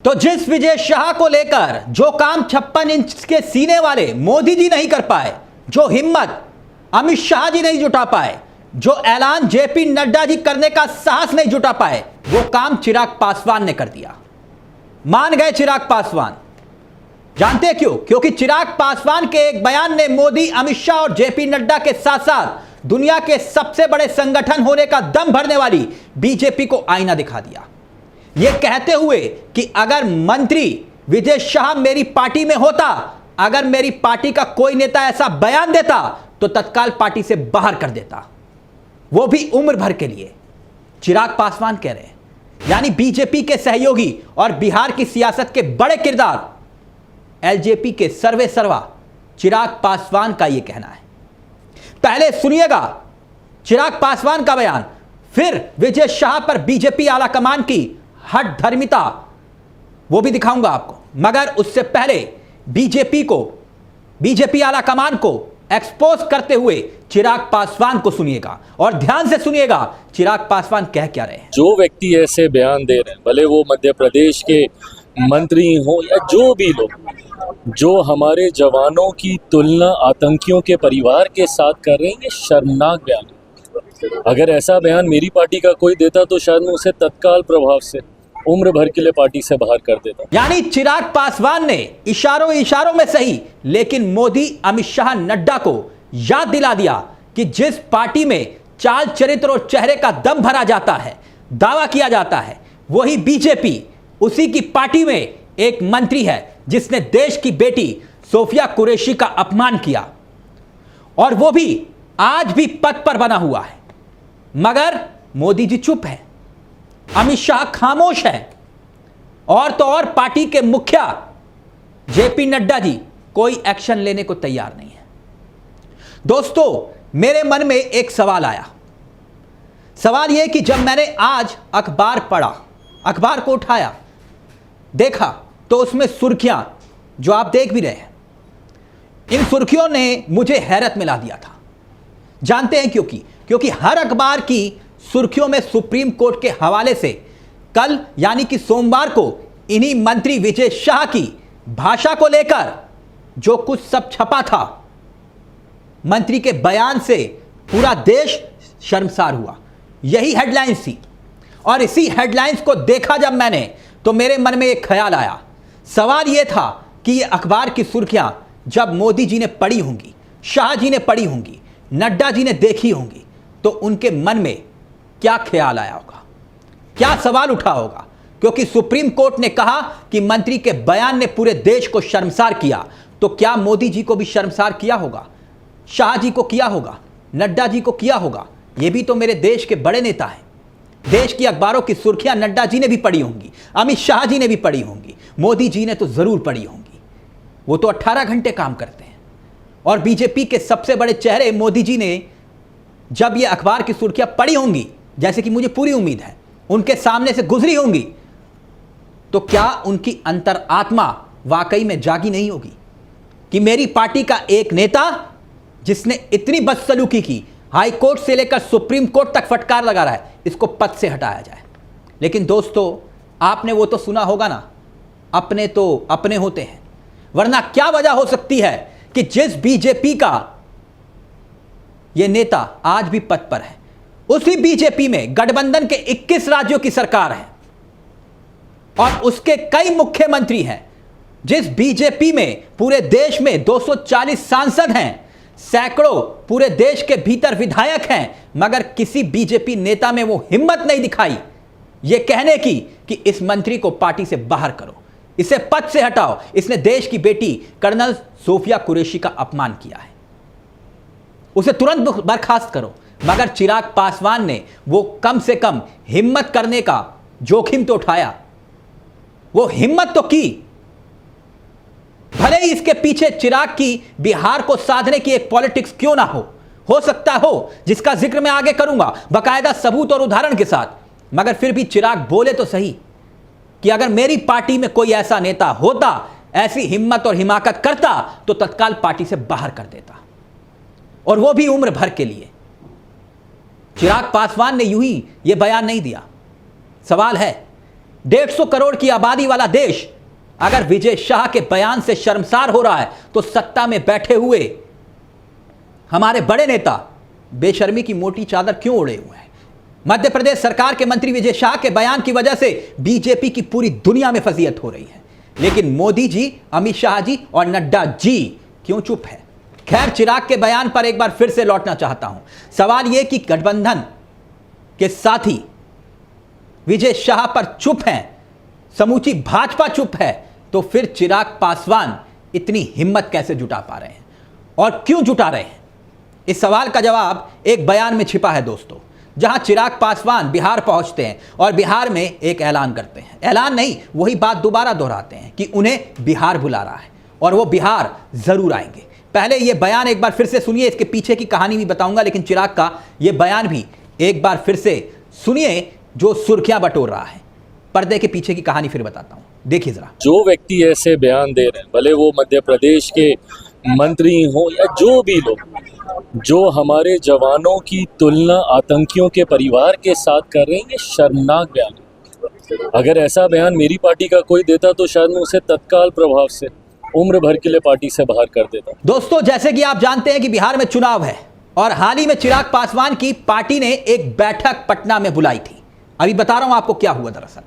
तो जिस विजय शाह को लेकर जो काम 56 इंच के सीने वाले मोदी जी नहीं कर पाए, जो हिम्मत अमित शाह जी नहीं जुटा पाए, जो ऐलान जेपी नड्डा जी करने का साहस नहीं जुटा पाए, वो काम चिराग पासवान ने कर दिया। मान गए चिराग पासवान। जानते हैं क्यों? क्योंकि चिराग पासवान के एक बयान ने मोदी, अमित शाह और जेपी नड्डा के साथ साथ दुनिया के सबसे बड़े संगठन होने का दम भरने वाली बीजेपी को आईना दिखा दिया। यह कहते हुए कि अगर मंत्री विजय शाह मेरी पार्टी में होता, अगर मेरी पार्टी का कोई नेता ऐसा बयान देता तो तत्काल पार्टी से बाहर कर देता, वो भी उम्र भर के लिए। चिराग पासवान कह रहे हैं, यानी बीजेपी के सहयोगी और बिहार की सियासत के बड़े किरदार एलजेपी के सर्वे सर्वा चिराग पासवान का यह कहना है। पहले सुनिएगा चिराग पासवान का बयान, फिर विजय शाह पर बीजेपी आला कमान की हठ धर्मिता, वो भी दिखाऊंगा आपको। मगर उससे पहले बीजेपी आला कमान को एक्सपोज करते हुए चिराग पासवान को सुनिएगा और ध्यान से सुनिएगा चिराग पासवान कह क्या रहे हैं। जो व्यक्ति ऐसे बयान दे रहे हैं, भले वो मध्य प्रदेश के मंत्री हो या जो भी लोग, जो हमारे जवानों की तुलना आतंकियों के परिवार के साथ कर रहे हैं, ये शर्मनाक बयान है। अगर ऐसा बयान मेरी पार्टी का कोई देता तो शायद मैं उसे तत्काल प्रभाव से उम्र भर के लिए पार्टी से बाहर कर देता। यानी चिराग पासवान ने इशारों में सही, लेकिन मोदी, अमित शाह, नड्डा को याद दिला दिया कि जिस पार्टी में चाल, चरित्र और चेहरे का दम भरा जाता है, दावा किया जाता है, वही बीजेपी, उसी की पार्टी में एक मंत्री है जिसने देश की बेटी सोफिया कुरैशी का अपमान किया और वो भी आज भी पद पर बना हुआ है। मगर मोदी जी चुप है, अमित शाह खामोश है और तो और पार्टी के मुखिया जेपी नड्डा जी कोई एक्शन लेने को तैयार नहीं है। दोस्तों, मेरे मन में एक सवाल आया। सवाल यह कि जब मैंने आज अखबार पढ़ा, अखबार को उठाया, देखा तो उसमें सुर्खियां जो आप देख भी रहे हैं, इन सुर्खियों ने मुझे हैरत में ला दिया था। जानते हैं क्योंकि हर अखबार की सुर्खियों में सुप्रीम कोर्ट के हवाले से कल यानी कि सोमवार को इन्हीं मंत्री विजय शाह की भाषा को लेकर जो कुछ सब छपा था, मंत्री के बयान से पूरा देश शर्मसार हुआ। यही हेडलाइंस थी और इसी हेडलाइंस को देखा जब मैंने, तो मेरे मन में एक ख्याल आया। सवाल यह था कि ये अखबार की सुर्खियां जब मोदी जी ने पढ़ी होंगी, शाह जी ने पढ़ी होंगी, नड्डा जी ने देखी होंगी, तो उनके मन में क्या ख्याल आया होगा, क्या सवाल उठा होगा? क्योंकि सुप्रीम कोर्ट ने कहा कि मंत्री के बयान ने पूरे देश को शर्मसार किया, तो क्या मोदी जी को भी शर्मसार किया होगा, शाह जी को किया होगा, नड्डा जी को किया होगा? ये भी तो मेरे देश के बड़े नेता हैं। देश की अखबारों की सुर्खियां नड्डा जी ने भी पढ़ी होंगी, अमित शाह जी ने भी पढ़ी होंगी, मोदी जी ने तो जरूर पढ़ी होंगी। वो तो 18 घंटे काम करते हैं और बीजेपी के सबसे बड़े चेहरे मोदी जी ने जब ये अखबार की सुर्खियां पढ़ी होंगी, जैसे कि मुझे पूरी उम्मीद है, उनके सामने से गुजरी होंगी, तो क्या उनकी अंतरात्मा वाकई में जागी नहीं होगी कि मेरी पार्टी का एक नेता जिसने इतनी बदसलूकी की, हाई कोर्ट से लेकर सुप्रीम कोर्ट तक फटकार लगा रहा है, इसको पद से हटाया जाए। लेकिन दोस्तों, आपने वो तो सुना होगा ना, अपने तो अपने होते हैं। वरना क्या वजह हो सकती है कि जिस बीजेपी का ये नेता आज भी पद पर है, उसी बीजेपी में गठबंधन के 21 राज्यों की सरकार है और उसके कई मुख्यमंत्री हैं। जिस बीजेपी में पूरे देश में 240 सांसद हैं, सैकड़ों पूरे देश के भीतर विधायक हैं, मगर किसी बीजेपी नेता में वो हिम्मत नहीं दिखाई ये कहने की कि इस मंत्री को पार्टी से बाहर करो, इसे पद से हटाओ, इसने देश की बेटी कर्नल सोफिया कुरैशी का अपमान किया है, उसे तुरंत बर्खास्त करो। मगर चिराग पासवान ने वो कम से कम हिम्मत करने का जोखिम तो उठाया, वो हिम्मत तो की। भले ही इसके पीछे चिराग की बिहार को साधने की एक पॉलिटिक्स क्यों ना हो सकता हो, जिसका जिक्र मैं आगे करूंगा बाकायदा सबूत और उदाहरण के साथ, मगर फिर भी चिराग बोले तो सही कि अगर मेरी पार्टी में कोई ऐसा नेता होता, ऐसी हिम्मत और हिमाकत करता, तो तत्काल पार्टी से बाहर कर देता, और वो भी उम्र भर के लिए। चिराग पासवान ने यूं ही यह बयान नहीं दिया। सवाल है 150 करोड़ की आबादी वाला देश अगर विजय शाह के बयान से शर्मसार हो रहा है तो सत्ता में बैठे हुए हमारे बड़े नेता बेशर्मी की मोटी चादर क्यों ओढ़े हुए हैं? मध्य प्रदेश सरकार के मंत्री विजय शाह के बयान की वजह से बीजेपी की पूरी दुनिया में फजीयत हो रही है, लेकिन मोदी जी, अमित शाह जी और नड्डा जी क्यों चुप है? खैर, चिराग के बयान पर एक बार फिर से लौटना चाहता हूं। सवाल यह कि गठबंधन के साथी विजय शाह पर चुप हैं, समूची भाजपा चुप है, तो फिर चिराग पासवान इतनी हिम्मत कैसे जुटा पा रहे हैं और क्यों जुटा रहे हैं? इस सवाल का जवाब एक बयान में छिपा है दोस्तों, जहां चिराग पासवान बिहार पहुंचते हैं और बिहार में एक ऐलान करते हैं। ऐलान नहीं, वही बात दोबारा दोहराते हैं कि उन्हें बिहार बुला रहा है और वो बिहार जरूर आएंगे। पहले ये बयान एक बार फिर से सुनिए, इसके पीछे की कहानी भी बताऊंगा, लेकिन चिराग का ये बयान भी एक बार फिर से सुनिए जो सुर्खियां बटोर रहा है। पर्दे के पीछे की कहानी फिर बताता हूं, देखिए जरा। जो व्यक्ति ऐसे बयान दे रहे हैं, भले वो मध्य प्रदेश के मंत्री हो या जो भी लोग, जो हमारे जवानों की तुलना आतंकियों के परिवार के साथ कर रहे हैं, ये शर्मनाक बयान है। अगर ऐसा बयान मेरी पार्टी का कोई देता तो शायद मैं उसे तत्काल प्रभाव से उम्र भर के लिए पार्टी से बाहर कर देता। दोस्तों, जैसे कि आप जानते हैं कि बिहार में चुनाव है और हाल ही में चिराग पासवान की पार्टी ने एक बैठक पटना में बुलाई थी। अभी बता रहा हूं आपको क्या हुआ दरअसल।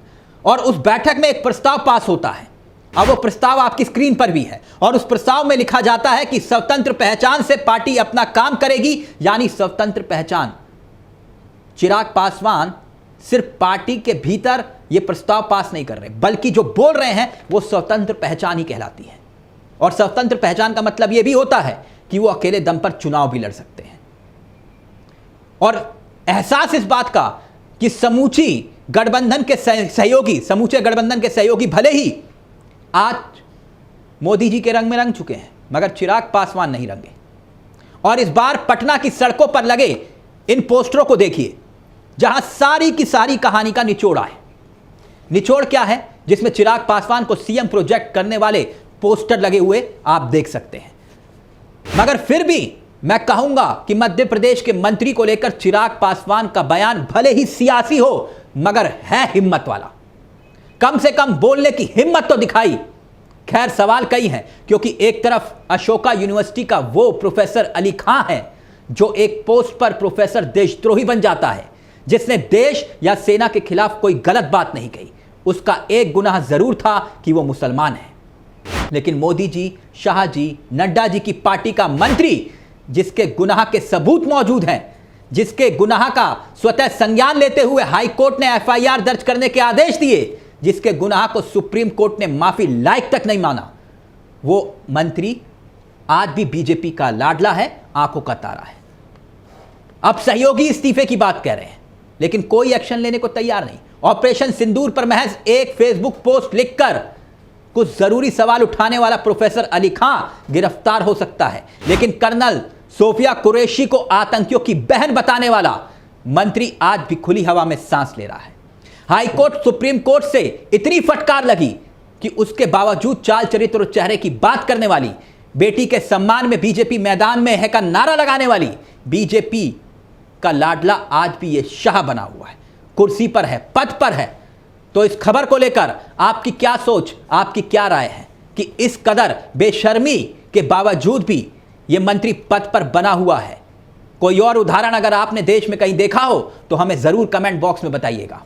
और उस बैठक में एक प्रस्ताव पास होता है। अब वो प्रस्ताव आपकी स्क्रीन पर भी है और उस प्रस्ताव में लिखा जाता है कि स्वतंत्र पहचान से पार्टी अपना काम करेगी, यानी स्वतंत्र पहचान। चिराग पासवान सिर्फ पार्टी के भीतर ये प्रस्ताव पास नहीं कर रहे, बल्कि जो बोल रहे हैं वो स्वतंत्र पहचान ही कहलाती है। और स्वतंत्र पहचान का मतलब यह भी होता है कि वो अकेले दम पर चुनाव भी लड़ सकते हैं। और एहसास इस बात का कि समूचे गठबंधन के सहयोगी भले ही आज मोदी जी के रंग में रंग चुके हैं, मगर चिराग पासवान नहीं रंगे। और इस बार पटना की सड़कों पर लगे इन पोस्टरों को देखिए, जहां सारी की सारी कहानी का निचोड़ है। निचोड़ क्या है? जिसमें चिराग पासवान को सीएम प्रोजेक्ट करने वाले पोस्टर लगे हुए आप देख सकते हैं। मगर फिर भी मैं कहूंगा कि मध्य प्रदेश के मंत्री को लेकर चिराग पासवान का बयान भले ही सियासी हो, मगर है हिम्मत वाला। कम से कम बोलने की हिम्मत तो दिखाई। खैर, सवाल कई हैं, क्योंकि एक तरफ अशोका यूनिवर्सिटी का वो प्रोफेसर अली खां है जो एक पोस्ट पर प्रोफेसर देशद्रोही बन जाता है, जिसने देश या सेना के खिलाफ कोई गलत बात नहीं कही। उसका एक गुनाह जरूर था कि वो मुसलमान है। लेकिन मोदी जी, शाह जी, नड्डा जी की पार्टी का मंत्री, जिसके गुनाह के सबूत मौजूद हैं, जिसके गुनाह का स्वतः संज्ञान लेते हुए हाई कोर्ट ने एफआईआर दर्ज करने के आदेश दिए, जिसके गुनाह को सुप्रीम कोर्ट ने माफी लायक तक नहीं माना, वो मंत्री आज भी बीजेपी का लाडला है, आंखों का तारा है। अब सहयोगी इस्तीफे की बात कह रहे हैं, लेकिन कोई एक्शन लेने को तैयार नहीं। ऑपरेशन सिंदूर पर महज एक फेसबुक पोस्ट लिखकर कुछ जरूरी सवाल उठाने वाला प्रोफेसर अली खां गिरफ्तार हो सकता है, लेकिन कर्नल सोफिया कुरैशी को आतंकियों की बहन बताने वाला मंत्री आज भी खुली हवा में सांस ले रहा है। हाई कोर्ट, सुप्रीम कोर्ट से इतनी फटकार लगी कि उसके बावजूद चाल चरित्र और चेहरे की बात करने वाली, बेटी के सम्मान में बीजेपी मैदान में है का नारा लगाने वाली बीजेपी का लाडला आज भी ये शाह बना हुआ है, कुर्सी पर है, पद पर है। तो इस खबर को लेकर आपकी क्या सोच, आपकी क्या राय है कि इस कदर बेशर्मी के बावजूद भी ये मंत्री पद पर बना हुआ है? कोई और उदाहरण अगर आपने देश में कहीं देखा हो तो हमें जरूर कमेंट बॉक्स में बताइएगा।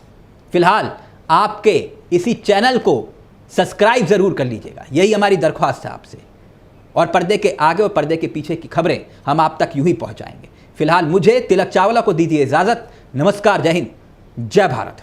फिलहाल आपके इसी चैनल को सब्सक्राइब जरूर कर लीजिएगा, यही हमारी दरख्वास्त है आपसे। और पर्दे के आगे और पर्दे के पीछे की खबरें हम आप तक यूं ही पहुंचाएंगे। फिलहाल मुझे, तिलक चावला को दीजिए इजाजत। नमस्कार, जय हिंद, जय भारत।